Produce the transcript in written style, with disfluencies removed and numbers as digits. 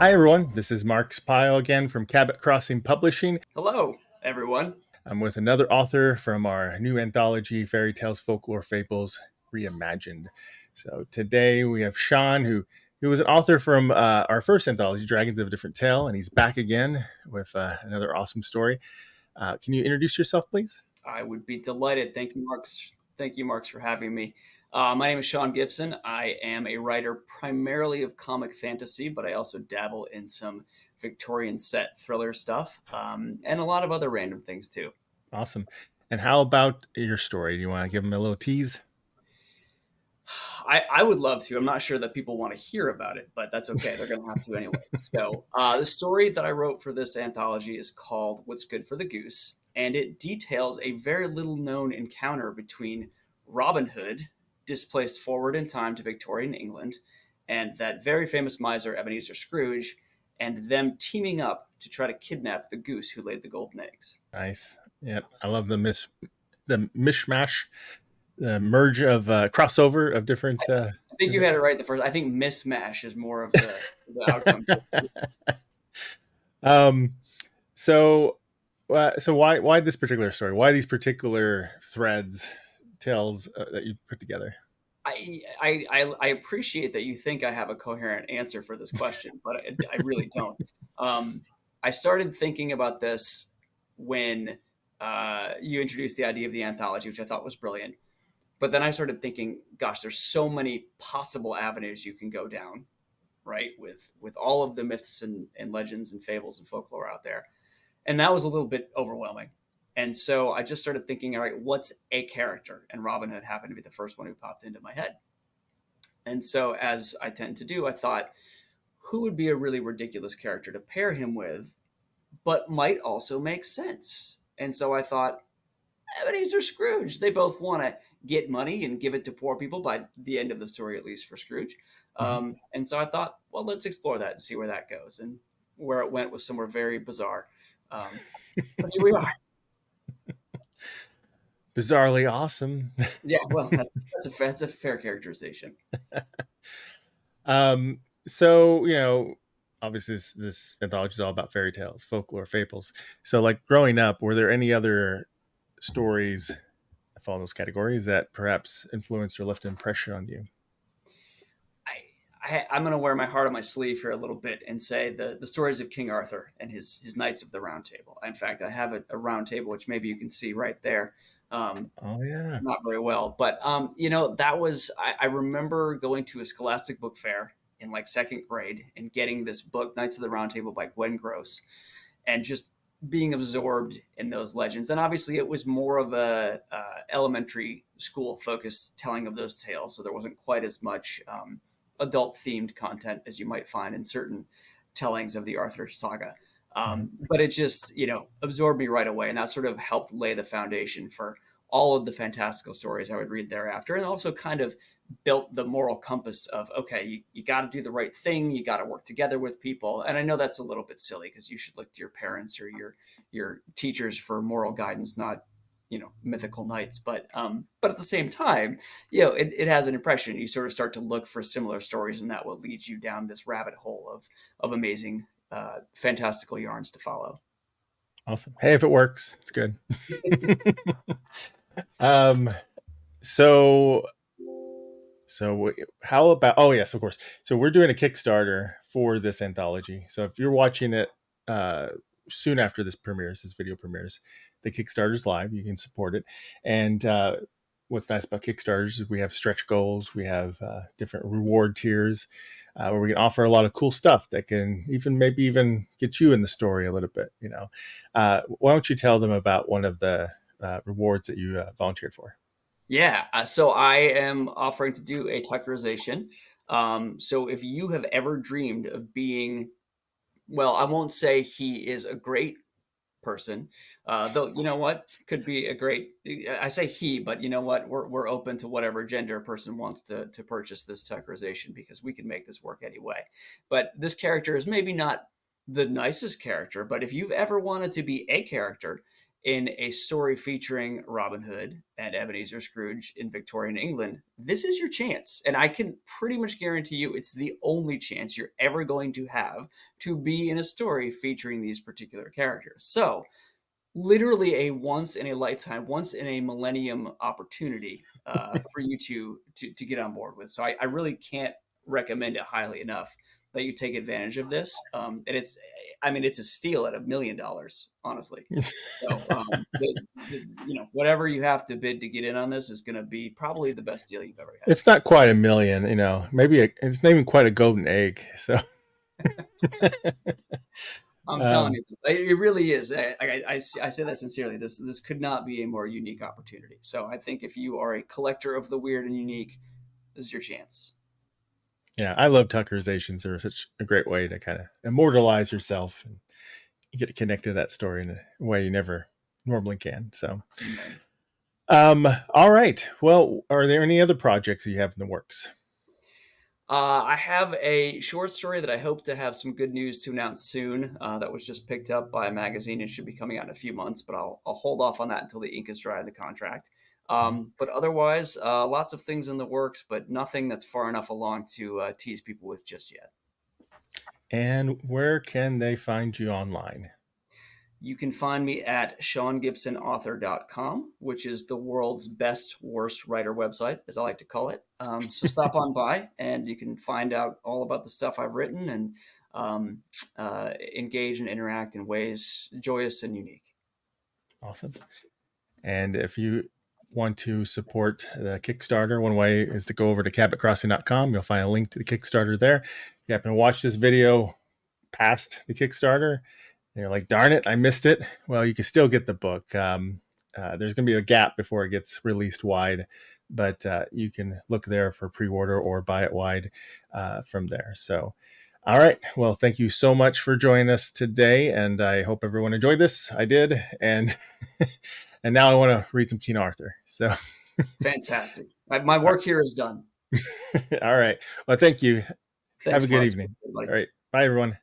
Hi, everyone. This is Mark Spile again from Cabot Crossing Publishing. Hello, everyone. I'm with another author from our new anthology, Fairy Tales, Folklore, Fables Reimagined. So today we have Sean, who was an author from our first anthology, Dragons of a Different Tale, and he's back again with another awesome story. Can you introduce yourself, please? I would be delighted. Thank you, Marks. Thank you, Marks, for having me. My name is Sean Gibson. I am a writer primarily of comic fantasy, but I also dabble in some Victorian set thriller stuff and a lot of other random things too. Awesome. And how about your story? Do you want to give them a little tease? I would love to. I'm not sure that people want to hear about it, but that's okay. They're going to have to anyway. So, the story that I wrote for this anthology is called What's Good for the Goose, and it details a very little known encounter between Robin Hood, displaced forward in time to Victorian England, and that very famous miser, Ebenezer Scrooge, and them teaming up to try to kidnap the goose who laid the golden eggs. Nice. Yep. I love the mishmash, the merge of crossover of different. I think you had it right the first. I think mismatch is more of the outcome. um, so why this particular story? Why these particular threads, tales that you put together? I appreciate that you think I have a coherent answer for this question, but I really don't. Um, I started thinking about this when you introduced the idea of the anthology, which I thought was brilliant. But then I started thinking, gosh, there's so many possible avenues you can go down, right? With all of the myths and legends and fables and folklore out there, and that was a little bit overwhelming. And so I just started thinking, all right, what's a character? And Robin Hood happened to be the first one who popped into my head. And so, as I tend to do, I thought, who would be a really ridiculous character to pair him with, but might also make sense? And so I thought, Ebenezer Scrooge. They both want to get money and give it to poor people by the end of the story, at least for Scrooge. Mhm. And so I thought, well, let's explore that and see where that goes. And where it went was somewhere very bizarre. Um, but here we are. Bizarrely awesome. Yeah, well, that's a fair characterization. So obviously this anthology is all about fairy tales, folklore, fables. So, like growing up, were there any other stories that fall in those categories that perhaps influenced or left an impression on you? I'm going to wear my heart on my sleeve here a little bit and say the stories of King Arthur and his Knights of the Round Table. In fact, I have a round table, which maybe you can see right there. Um, Oh yeah. not very well, but that was I remember going to a Scholastic book fair in like second grade and getting this book, Knights of the Round Table by Gwen Gross, and just being absorbed in those legends. And obviously, it was more of a elementary school focused telling of those tales, so there wasn't quite as much adult themed content as you might find in certain tellings of the Arthur saga. Mhm. But it just, absorbed me right away. And that sort of helped lay the foundation for all of the fantastical stories I would read thereafter. And also kind of built the moral compass of, okay, you got to do the right thing. You got to work together with people. And I know that's a little bit silly because you should look to your parents or your teachers for moral guidance, not, mythical knights. But at the same time, it has an impression. You sort of start to look for similar stories, and that will lead you down this rabbit hole of amazing, fantastical yarns to follow. Awesome. Hey, if it works, it's good. um, so so how about? Oh yes, of course. So we're doing a Kickstarter for this anthology. So if you're watching it uh, soon after this video premieres, the Kickstarter's live. You can support it. And what's nice about Kickstarters is we have stretch goals. We have different reward tiers where we can offer a lot of cool stuff that can maybe even get you in the story a little bit. Why don't you tell them about one of the rewards that you volunteered for? Yeah, so I am offering to do a Tuckerization. So if you have ever dreamed of being, well, I won't say he is a great person, though you know what could be a great. I say he, but you know what, we're open to whatever gender a person wants to purchase this Tuckerization because we can make this work anyway. But this character is maybe not the nicest character, but if you've ever wanted to be a character in a story featuring Robin Hood and Ebenezer Scrooge in Victorian England, this is your chance. And I can pretty much guarantee you it's the only chance you're ever going to have to be in a story featuring these particular characters. So, literally a once in a lifetime, once in a millennium opportunity for you to get on board with. So I really can't recommend it highly enough that you take advantage of this. And it's, I mean, it's a steal at $1 million, honestly. So whatever you have to bid to get in on this is going to be probably the best deal you've ever had. It's not quite a million, maybe it's not even quite a golden egg. So, I'm telling um, you, it really is. I say that sincerely. This could not be a more unique opportunity. So I think if you are a collector of the weird and unique, this is your chance. yeah, I love Tuckerizations. They're such a great way to kind of immortalize yourself, and you get to connect to that story in a way you never normally can. So, Amen. all right. Well, are there any other projects you have in the works? I have a short story that I hope to have some good news to announce soon. That was just picked up by a magazine and should be coming out in a few months, but I'll hold off on that until the ink is dry in the contract. But otherwise, lots of things in the works, but nothing that's far enough along to tease people with just yet. And where can they find you online? You can find me at seangibsonauthor.com, which is the world's best worst writer website, as I like to call it. So stop on by and you can find out all about the stuff I've written and engage and interact in ways joyous and unique. Awesome. And if you want to support the Kickstarter, one way is to go over to cabotcrossing.com. You'll find a link to the Kickstarter there. If you happen to watch this video past the Kickstarter, and you're like, darn it, I missed it. Well, you can still get the book. There's going to be a gap before it gets released wide, but you can look there for pre-order or buy it wide from there. So, all right. Well, thank you so much for joining us today, and I hope everyone enjoyed this. I did, and and now I want to read some King Arthur. So, Fantastic. My work here is done. all right. Well, thank you. Have a Thanks good much, evening. everybody. All right. Bye, everyone.